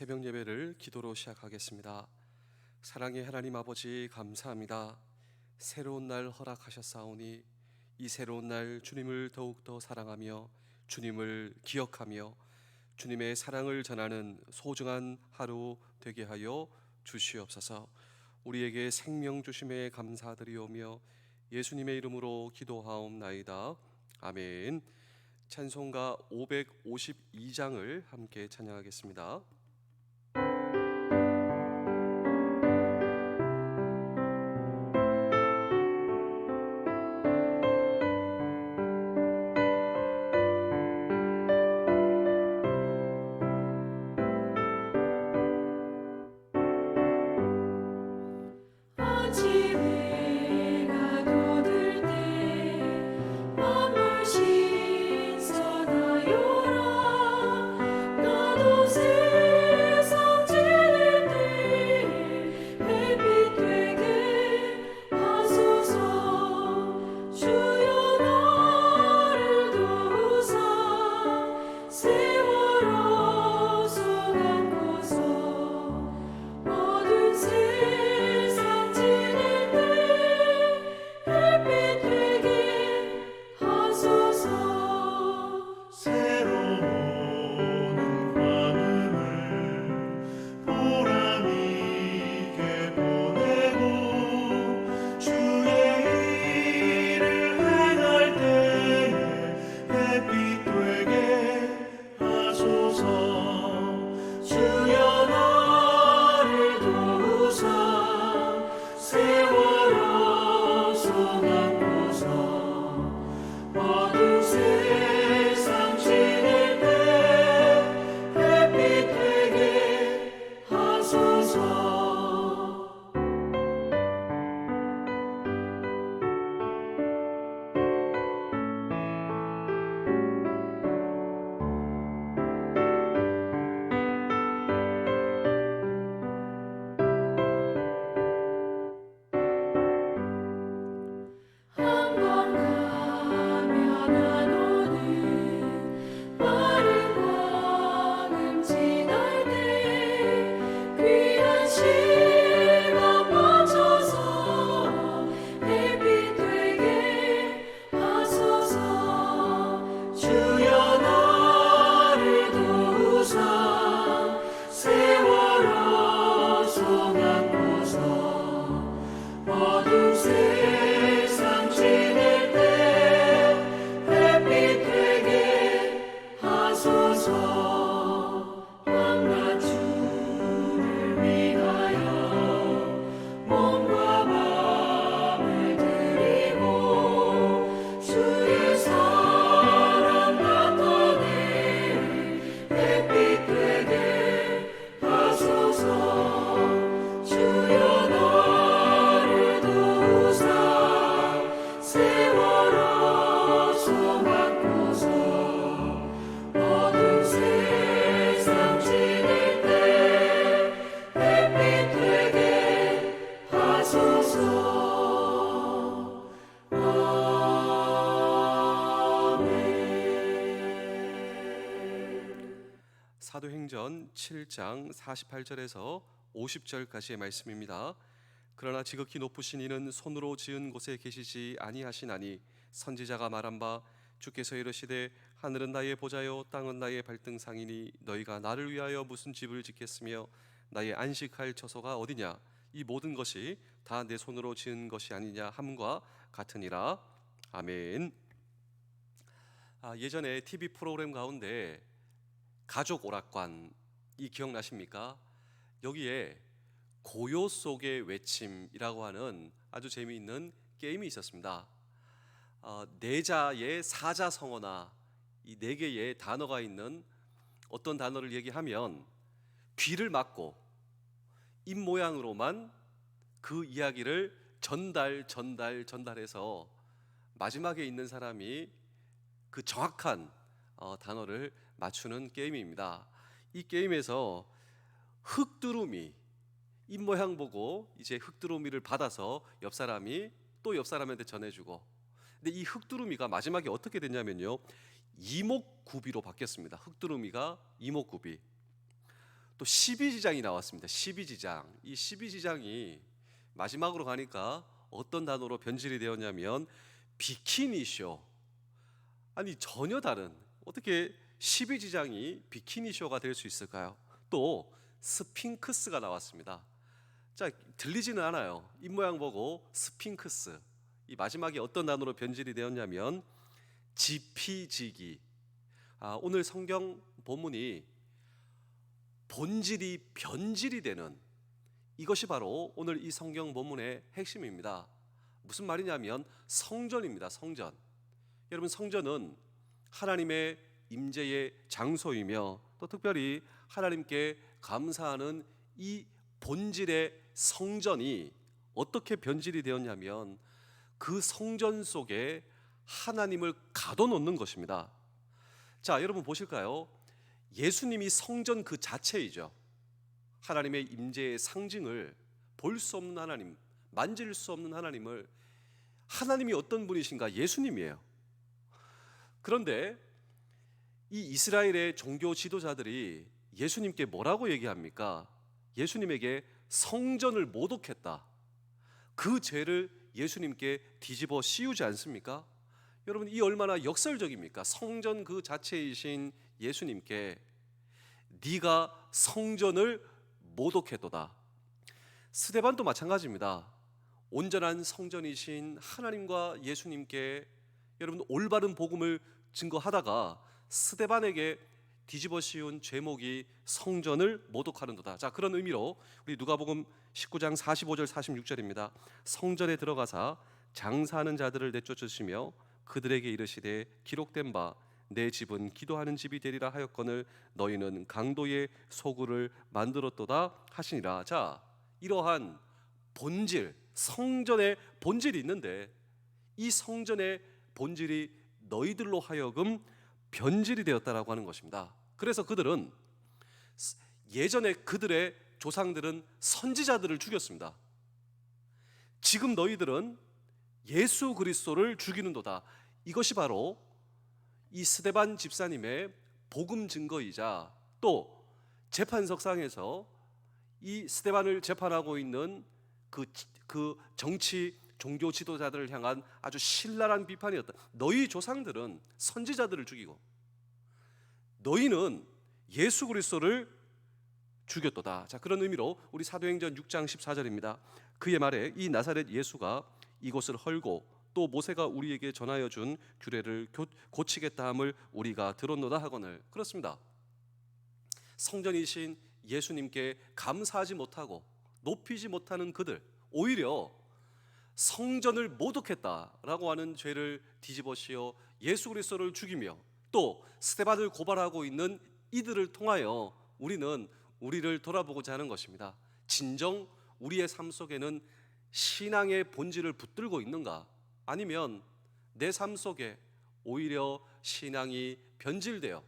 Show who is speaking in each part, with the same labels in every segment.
Speaker 1: 새벽 예배를 기도로 시작하겠습니다. 사랑의 하나님 아버지, 감사합니다. 새로운 날 허락하셨사오니 이 새로운 날 주님을 더욱더 사랑하며 주님을 기억하며 주님의 사랑을 전하는 소중한 하루 되게 하여 주시옵소서. 우리에게 생명 주심에 감사드리오며 예수님의 이름으로 기도하옵나이다. 아멘. 찬송가 552장을 함께 찬양하겠습니다. 사도행전 7장 48절에서 50절까지의 말씀입니다. 그러나 지극히 높으신 이는 손으로 지은 곳에 계시지 아니하시나니 선지자가 말한 바 주께서 이르시되 하늘은 나의 보좌요 땅은 나의 발등상이니 너희가 나를 위하여 무슨 집을 짓겠으며 나의 안식할 처소가 어디냐 이 모든 것이 다 내 손으로 지은 것이 아니냐 함과 같으니라. 아멘. 예전에 TV 프로그램 가운데 가족 오락관 이 기억나십니까? 여기에 고요 속의 외침이라고 하는 아주 재미있는 게임이 있었습니다. 내자의 사자성어나 이 네 개의 단어가 있는 어떤 단어를 얘기하면 귀를 막고 입 모양으로만 그 이야기를 전달해서 마지막에 있는 사람이 그 정확한 단어를 맞추는 게임입니다. 이 게임에서 흙두루미, 입 모양 보고 이제 흙두루미를 받아서 옆 사람이 또 옆 사람한테 전해주고, 근데 이 흙두루미가 마지막에 어떻게 됐냐면요, 이목구비로 바뀌었습니다. 흙두루미가 이목구비. 또 12지장이 나왔습니다. 12지장. 이 12지장이 마지막으로 가니까 어떤 단어로 변질이 되었냐면 비키니쇼. 아니 전혀 다른, 어떻게 12지장이 비키니쇼가 될 수 있을까요? 또 스핑크스가 나왔습니다. 자, 들리지는 않아요. 입 모양 보고 스핑크스. 이 마지막에 어떤 단어로 변질이 되었냐면 지피지기. 오늘 성경 본문이 본질이 변질이 되는, 이것이 바로 오늘 이 성경 본문의 핵심입니다. 무슨 말이냐면 성전입니다. 성전. 여러분, 성전은 하나님의 임재의 장소이며 또 특별히 하나님께 감사하는 이 본질의 성전이 어떻게 변질이 되었냐면 그 성전 속에 하나님을 가둬놓는 것입니다. 자, 여러분 보실까요? 예수님이 성전 그 자체이죠. 하나님의 임재의 상징을 볼 수 없는 하나님, 만질 수 없는 하나님을, 하나님이 어떤 분이신가? 예수님이에요. 그런데 이 이스라엘의 종교 지도자들이 예수님께 뭐라고 얘기합니까? 예수님에게 성전을 모독했다. 그 죄를 예수님께 뒤집어 씌우지 않습니까? 여러분, 이 얼마나 역설적입니까? 성전 그 자체이신 예수님께 네가 성전을 모독했도다. 스데반도 마찬가지입니다. 온전한 성전이신 하나님과 예수님께 여러분 올바른 복음을 증거하다가 스데반에게 뒤집어 씌운 죄목이 성전을 모독하는도다. 자, 그런 의미로 우리 누가복음 19장 45절 46절입니다. 성전에 들어가사 장사하는 자들을 내쫓으시며 그들에게 이르시되 기록된 바 내 집은 기도하는 집이 되리라 하였거늘 너희는 강도의 소굴을 만들었도다 하시니라. 자, 이러한 본질, 성전의 본질이 있는데 이 성전의 본질이 너희들로 하여금 변질이 되었다라고 하는 것입니다. 그래서 그들은 예전에 그들의 조상들은 선지자들을 죽였습니다. 지금 너희들은 예수 그리스도를 죽이는도다. 이것이 바로 이 스데반 집사님의 복음 증거이자 또 재판석상에서 이 스데반을 재판하고 있는 그 정치 종교 지도자들을 향한 아주 신랄한 비판이었다. 너희 조상들은 선지자들을 죽이고 너희는 예수 그리스도를 죽였도다. 자, 그런 의미로 우리 사도행전 6장 14절입니다. 그의 말에 이 나사렛 예수가 이곳을 헐고 또 모세가 우리에게 전하여 준 규례를 고치겠다 함을 우리가 들었노다 하거늘. 그렇습니다. 성전이신 예수님께 감사하지 못하고 높이지 못하는 그들, 오히려 성전을 모독했다라고 하는 죄를 뒤집어 씌워 예수 그리스도를 죽이며 또 스데반을 고발하고 있는 이들을 통하여 우리는 우리를 돌아보고자 하는 것입니다. 진정 우리의 삶 속에는 신앙의 본질을 붙들고 있는가? 아니면 내 삶 속에 오히려 신앙이 변질되어,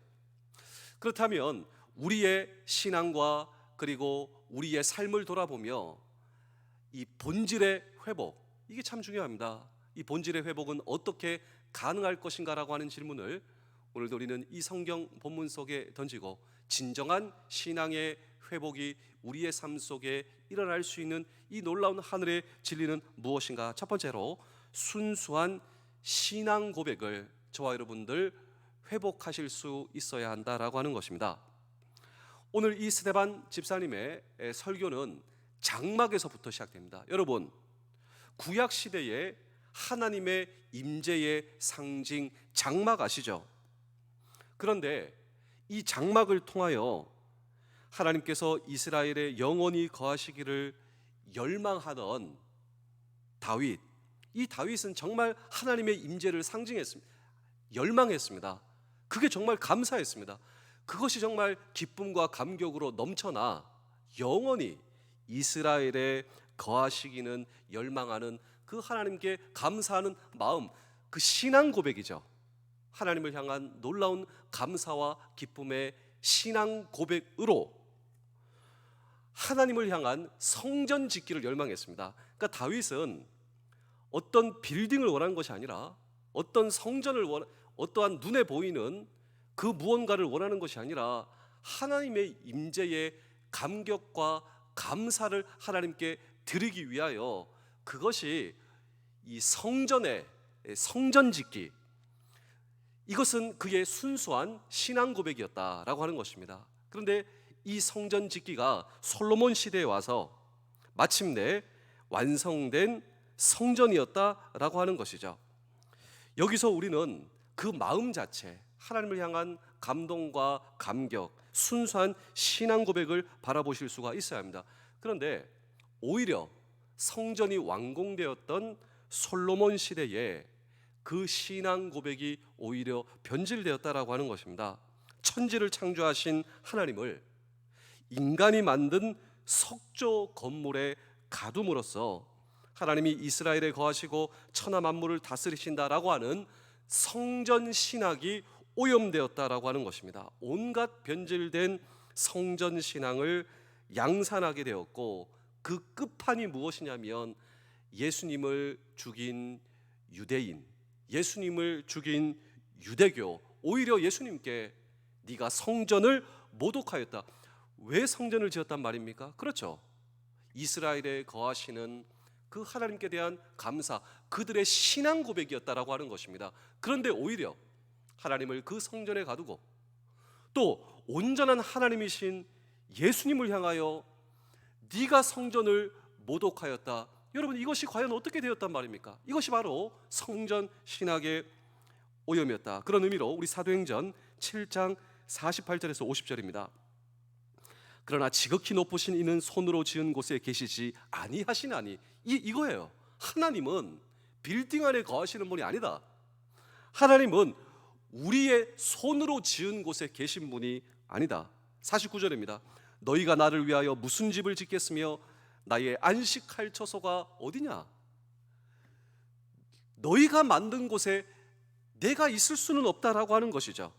Speaker 1: 그렇다면 우리의 신앙과 그리고 우리의 삶을 돌아보며 이 본질의 회복, 이게 참 중요합니다. 이 본질의 회복은 어떻게 가능할 것인가라고 하는 질문을 오늘도 우리는 이 성경 본문 속에 던지고 진정한 신앙의 회복이 우리의 삶 속에 일어날 수 있는 이 놀라운 하늘의 진리는 무엇인가? 첫 번째로 순수한 신앙 고백을 저와 여러분들 회복하실 수 있어야 한다라고 하는 것입니다. 오늘 이 스데반 집사님의 설교는 장막에서부터 시작됩니다. 여러분, 구약 시대에 하나님의 임재의 상징 장막 아시죠? 그런데 이 장막을 통하여 하나님께서 이스라엘에 영원히 거하시기를 열망하던 다윗, 이 다윗은 정말 하나님의 임재를 상징했습니다. 열망했습니다. 그게 정말 감사했습니다. 그것이 정말 기쁨과 감격으로 넘쳐나 영원히 이스라엘에 거하시기는 열망하는 그 하나님께 감사하는 마음, 그 신앙 고백이죠. 하나님을 향한 놀라운 감사와 기쁨의 신앙 고백으로 하나님을 향한 성전 짓기를 열망했습니다. 그러니까 다윗은 어떤 빌딩을 원한 것이 아니라 어떤 성전을 어떠한 눈에 보이는 그 무언가를 원하는 것이 아니라 하나님의 임재의 감격과 감사를 하나님께 드리기 위하여, 그것이 이 성전의 성전 짓기, 이것은 그의 순수한 신앙 고백이었다라고 하는 것입니다. 그런데 이 성전 짓기가 솔로몬 시대에 와서 마침내 완성된 성전이었다라고 하는 것이죠. 여기서 우리는 그 마음 자체, 하나님을 향한 감동과 감격, 순수한 신앙 고백을 바라보실 수가 있어야 합니다. 그런데 오히려 성전이 완공되었던 솔로몬 시대에 그 신앙 고백이 오히려 변질되었다라고 하는 것입니다. 천지를 창조하신 하나님을 인간이 만든 석조 건물에 가둠으로써 하나님이 이스라엘에 거하시고 천하 만물을 다스리신다라고 하는 성전 신학이 오염되었다라고 하는 것입니다. 온갖 변질된 성전 신앙을 양산하게 되었고, 그 끝판이 무엇이냐면 예수님을 죽인 유대인, 예수님을 죽인 유대교, 오히려 예수님께 네가 성전을 모독하였다. 왜 성전을 지었단 말입니까? 그렇죠. 이스라엘에 거하시는 그 하나님께 대한 감사, 그들의 신앙 고백이었다라고 하는 것입니다. 그런데 오히려 하나님을 그 성전에 가두고 또 온전한 하나님이신 예수님을 향하여 네가 성전을 모독하였다. 여러분, 이것이 과연 어떻게 되었단 말입니까? 이것이 바로 성전 신학의 오염이었다. 그런 의미로 우리 사도행전 7장 48절에서 50절입니다. 그러나 지극히 높으신 이는 손으로 지은 곳에 계시지 아니하시나니, 이거예요. 하나님은 빌딩 안에 거하시는 분이 아니다. 하나님은 우리의 손으로 지은 곳에 계신 분이 아니다. 49절입니다. 너희가 나를 위하여 무슨 집을 짓겠으며 나의 안식할 처소가 어디냐? 너희가 만든 곳에 내가 있을 수는 없다라고 하는 것이죠.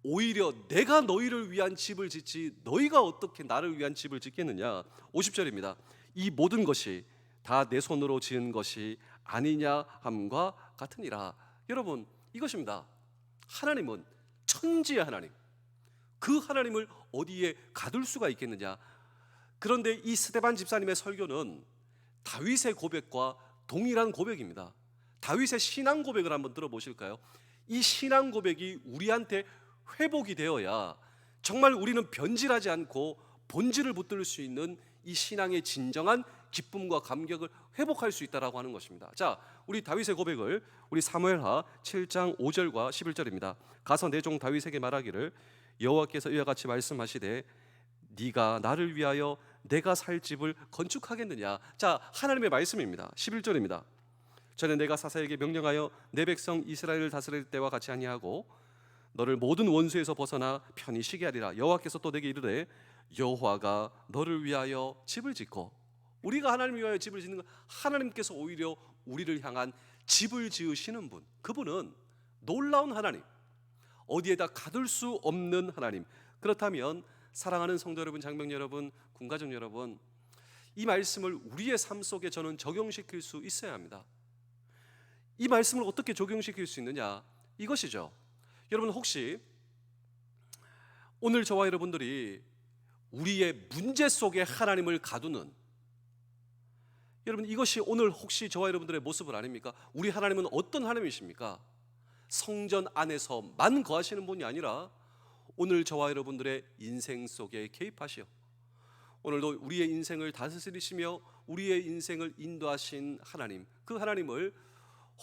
Speaker 1: 오히려 내가 너희를 위한 집을 짓지 너희가 어떻게 나를 위한 집을 짓겠느냐. 50절입니다. 이 모든 것이 다 내 손으로 지은 것이 아니냐 함과 같으니라. 여러분, 이것입니다. 하나님은 천지의 하나님, 그 하나님을 어디에 가둘 수가 있겠느냐. 그런데 이 스데반 집사님의 설교는 다윗의 고백과 동일한 고백입니다. 다윗의 신앙 고백을 한번 들어보실까요? 이 신앙 고백이 우리한테 회복이 되어야 정말 우리는 변질하지 않고 본질을 붙들 수 있는 이 신앙의 진정한 기쁨과 감격을 회복할 수 있다라고 하는 것입니다. 자, 우리 다윗의 고백을 우리 사무엘하 7장 5절과 11절입니다. 가서 내 종 다윗에게 말하기를 여호와께서 이와 같이 말씀하시되 네가 나를 위하여 내가 살 집을 건축하겠느냐. 자, 하나님의 말씀입니다. 11절입니다. 전에 내가 사사에게 명령하여 내 백성 이스라엘을 다스릴 때와 같이 아니하고 너를 모든 원수에서 벗어나 편히 쉬게 하리라. 여호와께서 또 내게 이르되 여호와가 너를 위하여 집을 짓고, 우리가 하나님을 위하여 집을 짓는 것, 하나님께서 오히려 우리를 향한 집을 지으시는 분, 그분은 놀라운 하나님, 어디에다 가둘 수 없는 하나님. 그렇다면 사랑하는 성도 여러분, 장병 여러분, 군가족 여러분, 이 말씀을 우리의 삶 속에 저는 적용시킬 수 있어야 합니다. 이 말씀을 어떻게 적용시킬 수 있느냐, 이것이죠. 여러분, 혹시 오늘 저와 여러분들이 우리의 문제 속에 하나님을 가두는, 여러분, 이것이 오늘 혹시 저와 여러분들의 모습은 아닙니까? 우리 하나님은 어떤 하나님이십니까? 성전 안에서만 거하시는 분이 아니라 오늘 저와 여러분들의 인생 속에 개입하시어 오늘도 우리의 인생을 다스리시며 우리의 인생을 인도하신 하나님, 그 하나님을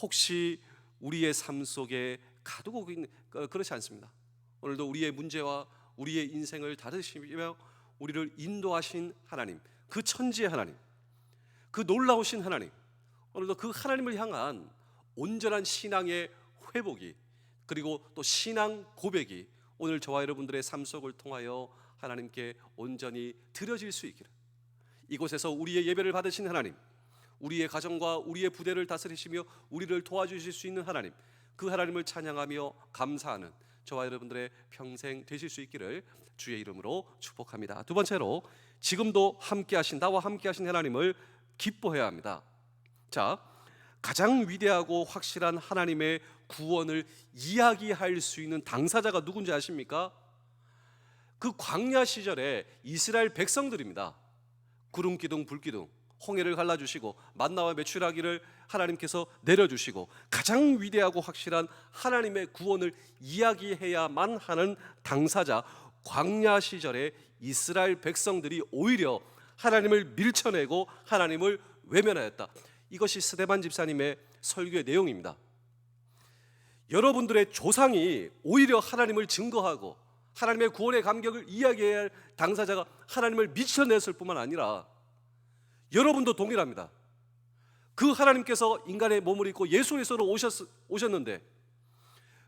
Speaker 1: 혹시 우리의 삶 속에 가두고 있는, 그렇지 않습니다. 오늘도 우리의 문제와 우리의 인생을 다루시며 우리를 인도하신 하나님, 그 천지의 하나님, 그 놀라우신 하나님, 오늘도 그 하나님을 향한 온전한 신앙의 회복이, 그리고 또 신앙 고백이 오늘 저와 여러분들의 삶 속을 통하여 하나님께 온전히 드려질 수 있기를, 이곳에서 우리의 예배를 받으신 하나님, 우리의 가정과 우리의 부대를 다스리시며 우리를 도와주실 수 있는 하나님, 그 하나님을 찬양하며 감사하는 저와 여러분들의 평생 되실 수 있기를 주의 이름으로 축복합니다. 두 번째로, 지금도 함께 하신, 나와 함께 하신 하나님을 기뻐해야 합니다. 자, 가장 위대하고 확실한 하나님의 구원을 이야기할 수 있는 당사자가 누군지 아십니까? 그 광야 시절에 이스라엘 백성들입니다. 구름 기둥 불 기둥, 홍해를 갈라주시고 만나와 메추라기를 하나님께서 내려주시고 가장 위대하고 확실한 하나님의 구원을 이야기해야만 하는 당사자, 광야 시절에 이스라엘 백성들이 오히려 하나님을 밀쳐내고 하나님을 외면하였다. 이것이 스데반 집사님의 설교의 내용입니다. 여러분들의 조상이 오히려 하나님을 증거하고 하나님의 구원의 감격을 이야기해야 할 당사자가 하나님을 밀쳐냈을 뿐만 아니라 여러분도 동일합니다. 그 하나님께서 인간의 몸을 입고 예수 그리스도로 오셨는데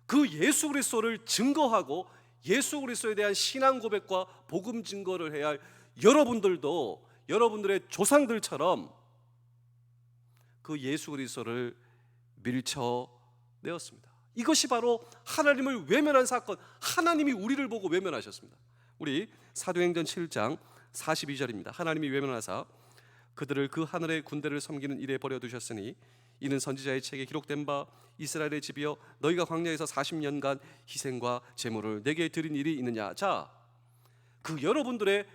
Speaker 1: 그 예수 그리스도를 증거하고 예수 그리스도에 대한 신앙 고백과 복음 증거를 해야 할 여러분들도 여러분들의 조상들처럼 그 예수 그리스도를 밀쳐내었습니다. 이것이 바로 하나님을 외면한 사건, 하나님이 우리를 보고 외면하셨습니다. 우리 사도행전 7장 42절입니다. 하나님이 외면하사 그들을 그 하늘의 군대를 섬기는 일에 버려두셨으니 이는 선지자의 책에 기록된 바 이스라엘의 집이여 너희가 광야에서 40년간 희생과 제물을 내게 드린 일이 있느냐. 자, 그 여러분들을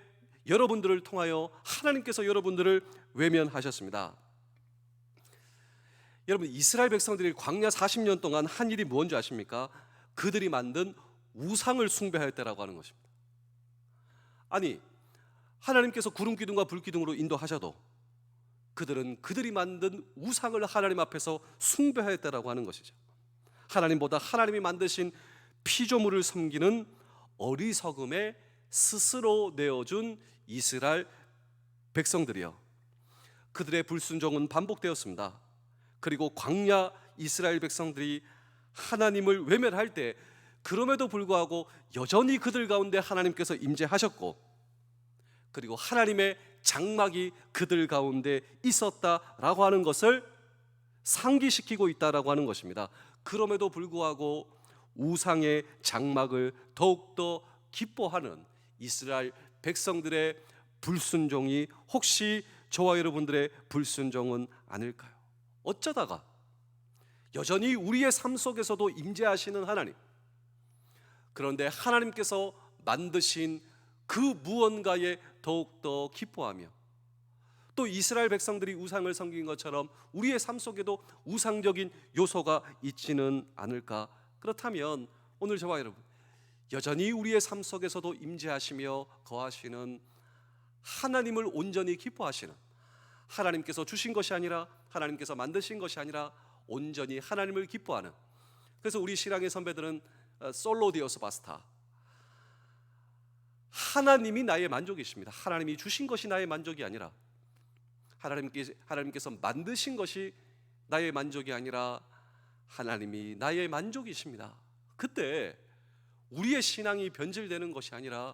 Speaker 1: 통하여 하나님께서 여러분들을 외면하셨습니다. 여러분, 이스라엘 백성들이 광야 40년 동안 한 일이 뭔지 아십니까? 그들이 만든 우상을 숭배하였다라고 하는 것입니다. 아니, 하나님께서 구름 기둥과 불 기둥으로 인도하셔도 그들은 그들이 만든 우상을 하나님 앞에서 숭배하였다라고 하는 것이죠. 하나님보다 하나님이 만드신 피조물을 섬기는 어리석음에 스스로 내어준 이스라엘 백성들이요, 그들의 불순종은 반복되었습니다. 그리고 광야 이스라엘 백성들이 하나님을 외면할 때 그럼에도 불구하고 여전히 그들 가운데 하나님께서 임재하셨고, 그리고 하나님의 장막이 그들 가운데 있었다라고 하는 것을 상기시키고 있다라고 하는 것입니다. 그럼에도 불구하고 우상의 장막을 더욱더 기뻐하는 이스라엘 백성들의 불순종이 혹시 저와 여러분들의 불순종은 아닐까요? 어쩌다가 여전히 우리의 삶 속에서도 임재하시는 하나님, 그런데 하나님께서 만드신 그 무언가에 더욱더 기뻐하며 또 이스라엘 백성들이 우상을 섬긴 것처럼 우리의 삶 속에도 우상적인 요소가 있지는 않을까? 그렇다면 오늘 저와 여러분, 여전히 우리의 삶 속에서도 임재하시며 거하시는 하나님을 온전히 기뻐하시는, 하나님께서 주신 것이 아니라 하나님께서 만드신 것이 아니라 온전히 하나님을 기뻐하는, 그래서 우리 신앙의 선배들은 솔로 디오스 바스타, 하나님이 나의 만족이십니다. 하나님이 주신 것이 나의 만족이 아니라 하나님께서 만드신 것이 나의 만족이 아니라 하나님이 나의 만족이십니다. 그때 우리의 신앙이 변질되는 것이 아니라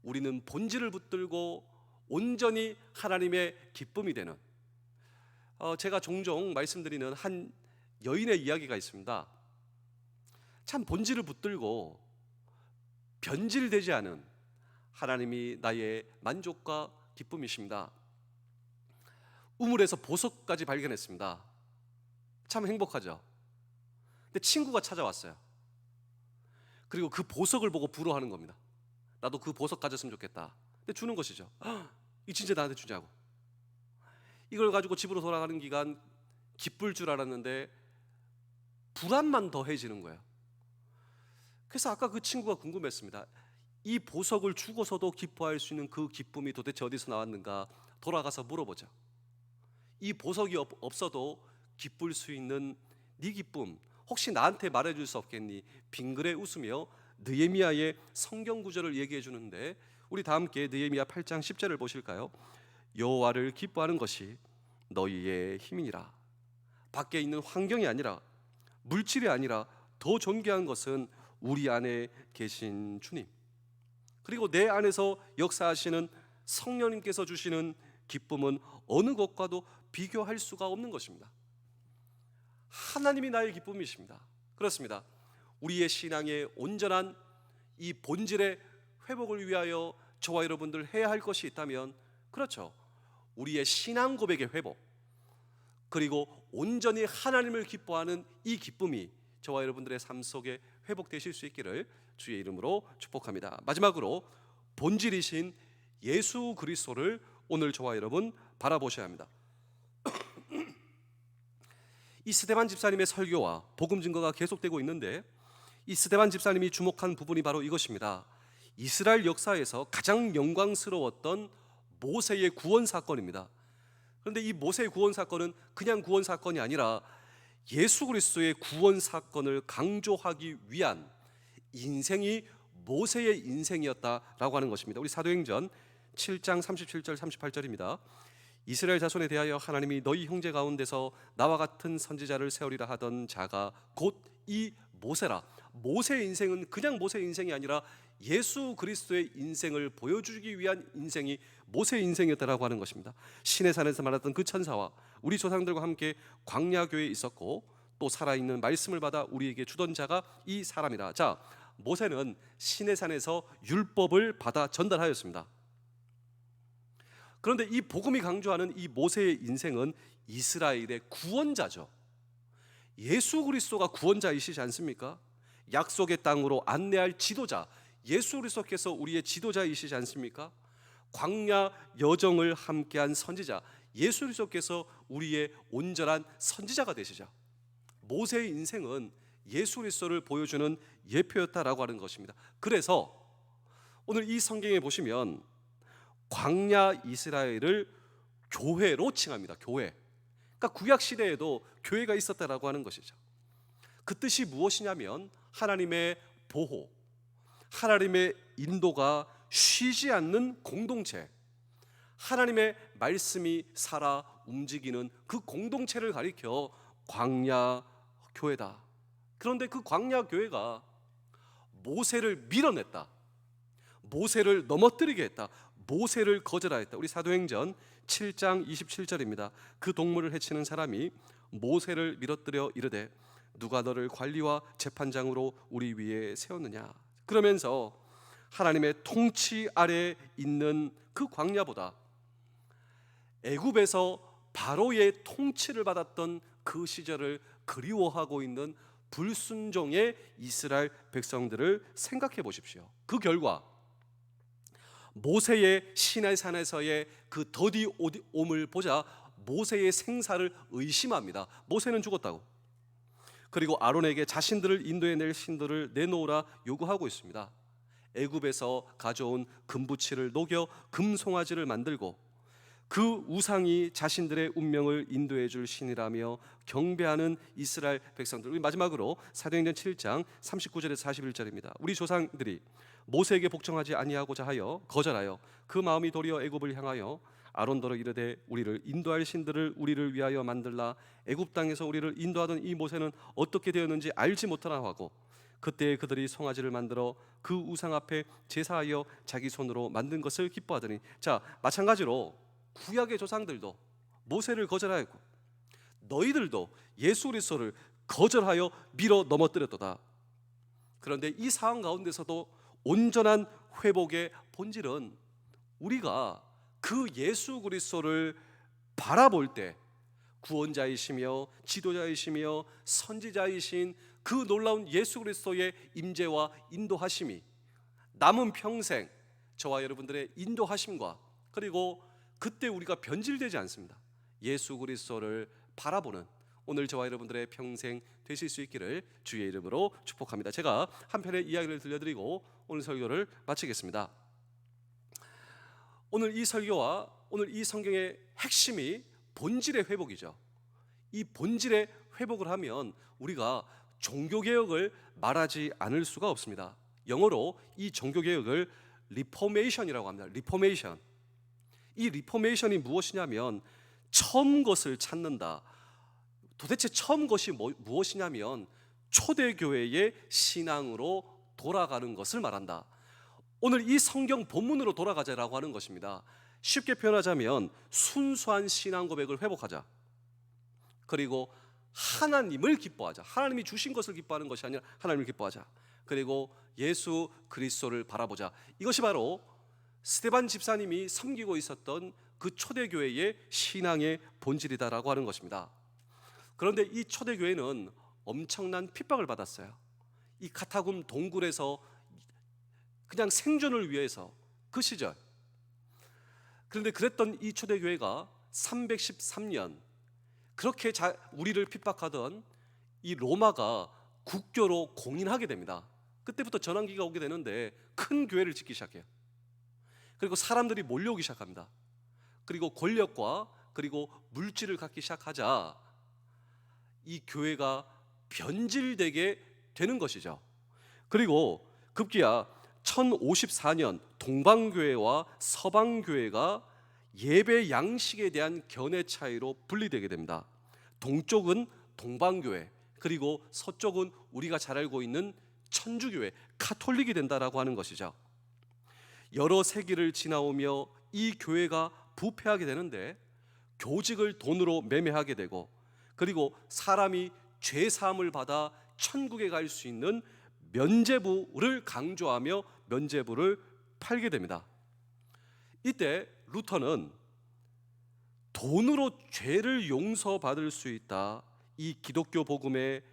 Speaker 1: 우리는 본질을 붙들고 온전히 하나님의 기쁨이 되는, 제가 종종 말씀드리는 한 여인의 이야기가 있습니다. 참 본질을 붙들고 변질되지 않은 하나님이 나의 만족과 기쁨이십니다. 우물에서 보석까지 발견했습니다. 참 행복하죠. 근데 친구가 찾아왔어요. 그리고 그 보석을 보고 부러워하는 겁니다. 나도 그 보석 가졌으면 좋겠다. 근데 주는 것이죠. 이 진짜 나한테 주냐고. 이걸 가지고 집으로 돌아가는 기간 기쁠 줄 알았는데 불안만 더해지는 거예요. 그래서 아까 그 친구가 궁금했습니다. 이 보석을 주고서도 기뻐할 수 있는 그 기쁨이 도대체 어디서 나왔는가? 돌아가서 물어보자. 이 보석이 없어도 기쁠 수 있는 네 기쁨 혹시 나한테 말해줄 수 없겠니? 빙그레 웃으며 느헤미야의 성경 구절을 얘기해 주는데, 우리 다 함께 느헤미야 8장 10절을 보실까요? 여호와를 기뻐하는 것이 너희의 힘이니라. 밖에 있는 환경이 아니라, 물질이 아니라 더 존귀한 것은 우리 안에 계신 주님, 그리고 내 안에서 역사하시는 성령님께서 주시는 기쁨은 어느 것과도 비교할 수가 없는 것입니다. 하나님이 나의 기쁨이십니다. 그렇습니다. 우리의 신앙의 온전한 이 본질의 회복을 위하여 저와 여러분들 해야 할 것이 있다면, 그렇죠, 우리의 신앙 고백의 회복, 그리고 온전히 하나님을 기뻐하는 이 기쁨이 저와 여러분들의 삶 속에 회복되실 수 있기를 주의 이름으로 축복합니다. 마지막으로 본질이신 예수 그리스도를 오늘 저와 여러분 바라보셔야 합니다. 이 스데반 집사님의 설교와 복음 증거가 계속되고 있는데, 이 스데반 집사님이 주목한 부분이 바로 이것입니다. 이스라엘 역사에서 가장 영광스러웠던 모세의 구원 사건입니다. 그런데 이 모세의 구원 사건은 그냥 구원 사건이 아니라 예수 그리스도의 구원 사건을 강조하기 위한 인생이 모세의 인생이었다라고 하는 것입니다. 우리 사도행전 7장 37절 38절입니다. 이스라엘 자손에 대하여 하나님이 너희 형제 가운데서 나와 같은 선지자를 세우리라 하던 자가 곧 이 모세라. 모세의 인생은 그냥 모세의 인생이 아니라 예수 그리스도의 인생을 보여주기 위한 인생이 모세의 인생이었다라고 하는 것입니다. 시내산에서 만났던 그 천사와 우리 조상들과 함께 광야교회에 있었고, 또 살아있는 말씀을 받아 우리에게 주던 자가 이 사람이라. 자, 모세는 시내산에서 율법을 받아 전달하였습니다. 그런데 이 복음이 강조하는 이 모세의 인생은 이스라엘의 구원자죠. 예수 그리스도가 구원자이시지 않습니까? 약속의 땅으로 안내할 지도자, 예수 그리스도께서 우리의 지도자이시지 않습니까? 광야 여정을 함께한 선지자, 예수 그리스도께서 우리의 온전한 선지자가 되시죠. 모세의 인생은 예수 그리스도를 보여주는 예표였다라고 하는 것입니다. 그래서 오늘 이 성경에 보시면 광야 이스라엘을 교회로 칭합니다. 교회. 그러니까 구약 시대에도 교회가 있었다라고 하는 것이죠. 그 뜻이 무엇이냐면 하나님의 보호, 하나님의 인도가 쉬지 않는 공동체, 하나님의 말씀이 살아 움직이는 그 공동체를 가리켜 광야 교회다. 그런데 그 광야 교회가 모세를 밀어냈다, 모세를 넘어뜨리게 했다, 모세를 거절하였다. 우리 사도행전 7장 27절입니다. 그 동물을 해치는 사람이 모세를 밀어뜨려 이르되 누가 너를 관리와 재판장으로 우리 위에 세웠느냐. 그러면서 하나님의 통치 아래 있는 그 광야보다 애굽에서 바로의 통치를 받았던 그 시절을 그리워하고 있는 불순종의 이스라엘 백성들을 생각해 보십시오. 그 결과 모세의 시내산에서의 그 더디 옴을 보자 모세의 생사를 의심합니다. 모세는 죽었다고. 그리고 아론에게 자신들을 인도해낼 신들을 내놓으라 요구하고 있습니다. 애굽에서 가져온 금부치를 녹여 금송아지를 만들고 그 우상이 자신들의 운명을 인도해 줄 신이라며 경배하는 이스라엘 백성들. 우리 마지막으로 사도행전 7장 39절에서 41절입니다. 우리 조상들이 모세에게 복종하지 아니하고자 하여 거절하여 그 마음이 도리어 애굽을 향하여 아론더러 이르되 우리를 인도할 신들을 우리를 위하여 만들라. 애굽 땅에서 우리를 인도하던 이 모세는 어떻게 되었는지 알지 못하나 하고 그때 그들이 송아지를 만들어 그 우상 앞에 제사하여 자기 손으로 만든 것을 기뻐하더니. 자, 마찬가지로 구약의 조상들도 모세를 거절하였고 너희들도 예수 그리스도를 거절하여 밀어 넘어뜨렸도다. 그런데 이 상황 가운데서도 온전한 회복의 본질은 우리가 그 예수 그리스도를 바라볼 때 구원자이시며 지도자이시며 선지자이신 그 놀라운 예수 그리스도의 임재와 인도하심이 남은 평생 저와 여러분들의 인도하심과, 그리고 그때 우리가 변질되지 않습니다. 예수 그리스도를 바라보는 오늘 저와 여러분들의 평생 되실 수 있기를 주의 이름으로 축복합니다. 제가 한 편의 이야기를 들려드리고 오늘 설교를 마치겠습니다. 오늘 이 설교와 오늘 이 성경의 핵심이 본질의 회복이죠. 이 본질의 회복을 하면 우리가 종교개혁을 말하지 않을 수가 없습니다. 영어로 이 종교개혁을 리포메이션이라고 합니다. 리포메이션. 이 리포메이션이 무엇이냐면 처음 것을 찾는다. 도대체 처음 것이 무엇이냐면 초대교회의 신앙으로 돌아가는 것을 말한다. 오늘 이 성경 본문으로 돌아가자라고 하는 것입니다. 쉽게 표현하자면 순수한 신앙 고백을 회복하자. 그리고 하나님을 기뻐하자. 하나님이 주신 것을 기뻐하는 것이 아니라 하나님을 기뻐하자. 그리고 예수 그리스도를 바라보자. 이것이 바로 스데반 집사님이 섬기고 있었던 그 초대교회의 신앙의 본질이다라고 하는 것입니다. 그런데 이 초대교회는 엄청난 핍박을 받았어요. 이 카타굼 동굴에서 그냥 생존을 위해서 그 시절. 그런데 그랬던 이 초대교회가 313년 그렇게 우리를 핍박하던 이 로마가 국교로 공인하게 됩니다. 그때부터 전환기가 오게 되는데 큰 교회를 짓기 시작해요. 그리고 사람들이 몰려오기 시작합니다. 그리고 권력과 그리고 물질을 갖기 시작하자 이 교회가 변질되게 되는 것이죠. 그리고 급기야 1054년 동방교회와 서방교회가 예배 양식에 대한 견해 차이로 분리되게 됩니다. 동쪽은 동방교회, 그리고 서쪽은 우리가 잘 알고 있는 천주교회, 카톨릭이 된다라고 하는 것이죠. 여러 세기를 지나오며 이 교회가 부패하게 되는데 교직을 돈으로 매매하게 되고, 그리고 사람이 죄 사함을 받아 천국에 갈 수 있는 면죄부를 강조하며 면죄부를 팔게 됩니다. 이때 루터는 돈으로 죄를 용서받을 수 있다, 이 기독교 복음의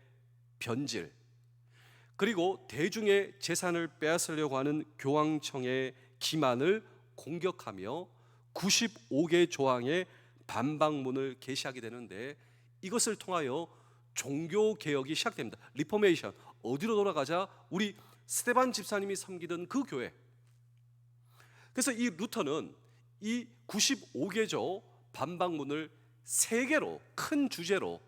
Speaker 1: 변질, 그리고 대중의 재산을 빼앗으려고 하는 교황청의 기만을 공격하며 95개 조항의 반박문을 게시하게 되는데, 이것을 통하여 종교개혁이 시작됩니다. 리포메이션. 어디로 돌아가자? 우리 스데반 집사님이 섬기던 그 교회. 그래서 이 루터는 이 95개조 반박문을 3개로, 큰 주제로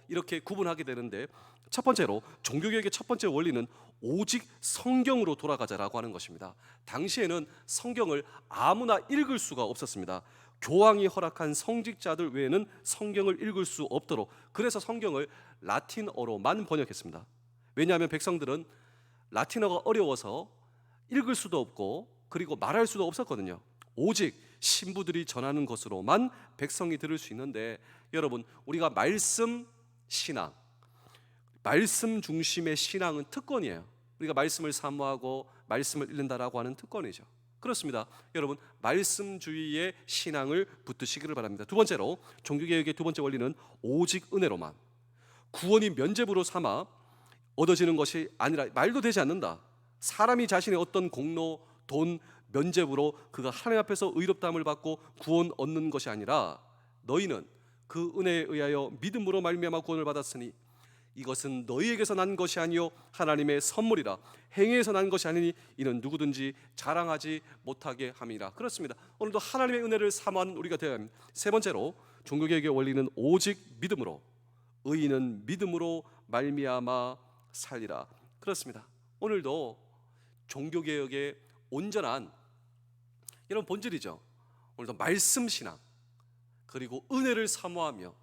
Speaker 1: 이렇게 구분하게 되는데, 첫 번째로 종교개혁의 첫 번째 원리는 오직 성경으로 돌아가자라고 하는 것입니다. 당시에는 성경을 아무나 읽을 수가 없었습니다. 교황이 허락한 성직자들 외에는 성경을 읽을 수 없도록, 그래서 성경을 라틴어로만 번역했습니다. 왜냐하면 백성들은 라틴어가 어려워서 읽을 수도 없고 그리고 말할 수도 없었거든요. 오직 신부들이 전하는 것으로만 백성이 들을 수 있는데, 여러분, 우리가 말씀 신앙, 말씀 중심의 신앙은 특권이에요. 우리가 말씀을 사모하고 말씀을 읽는다라고 하는 특권이죠. 그렇습니다. 여러분, 말씀주의의 신앙을 붙드시기를 바랍니다. 두 번째로, 종교개혁의 두 번째 원리는 오직 은혜로만. 구원이 면죄부로 삼아 얻어지는 것이 아니라 말도 되지 않는다. 사람이 자신의 어떤 공로, 돈, 면죄부로 그가 하나님 앞에서 의롭다함을 받고 구원 얻는 것이 아니라, 너희는 그 은혜에 의하여 믿음으로 말미암아 구원을 받았으니 이것은 너희에게서 난 것이 아니요 하나님의 선물이라. 행위에서 난 것이 아니니 이는 누구든지 자랑하지 못하게 함이라. 그렇습니다. 오늘도 하나님의 은혜를 사모하는 우리가 되어야 합니다. 세 번째로, 종교개혁의 원리는 오직 믿음으로. 의인은 믿음으로 말미암아 살리라. 그렇습니다. 오늘도 종교개혁의 온전한 이런 본질이죠. 오늘도 말씀 신앙, 그리고 은혜를 사모하며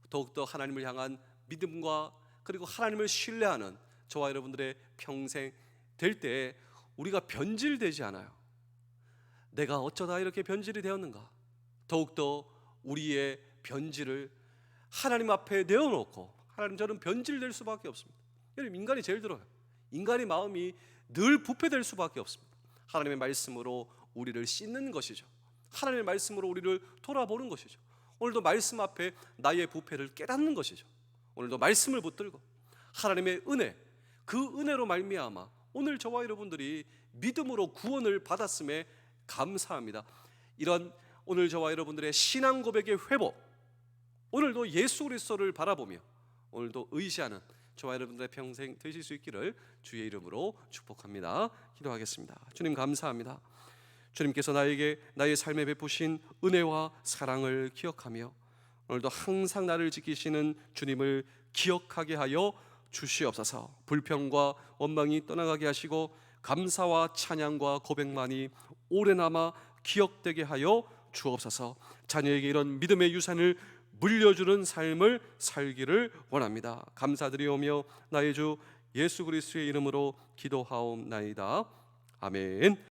Speaker 1: 더욱더 하나님을 향한 믿음과 그리고 하나님을 신뢰하는 저와 여러분들의 평생 될 때 우리가 변질되지 않아요. 내가 어쩌다 이렇게 변질이 되었는가? 더욱더 우리의 변질을 하나님 앞에 내어놓고, 하나님, 저는 변질될 수밖에 없습니다. 여러분, 인간이 제일 들어요. 인간의 마음이 늘 부패될 수밖에 없습니다. 하나님의 말씀으로 우리를 씻는 것이죠. 하나님의 말씀으로 우리를 돌아보는 것이죠. 오늘도 말씀 앞에 나의 부패를 깨닫는 것이죠. 오늘도 말씀을 붙들고 하나님의 은혜, 그 은혜로 말미암아 오늘 저와 여러분들이 믿음으로 구원을 받았음에 감사합니다. 이런 오늘 저와 여러분들의 신앙 고백의 회복, 오늘도 예수 그리스도를 바라보며 오늘도 의지하는 저와 여러분들의 평생 되실 수 있기를 주의 이름으로 축복합니다. 기도하겠습니다. 주님, 감사합니다. 주님께서 나에게 나의 삶에 베푸신 은혜와 사랑을 기억하며 오늘도 항상 나를 지키시는 주님을 기억하게 하여 주시옵소서. 불평과 원망이 떠나가게 하시고 감사와 찬양과 고백만이 오래남아 기억되게 하여 주옵소서. 자녀에게 이런 믿음의 유산을 물려주는 삶을 살기를 원합니다. 감사드리오며 나의 주 예수 그리스도의 이름으로 기도하옵나이다. 아멘.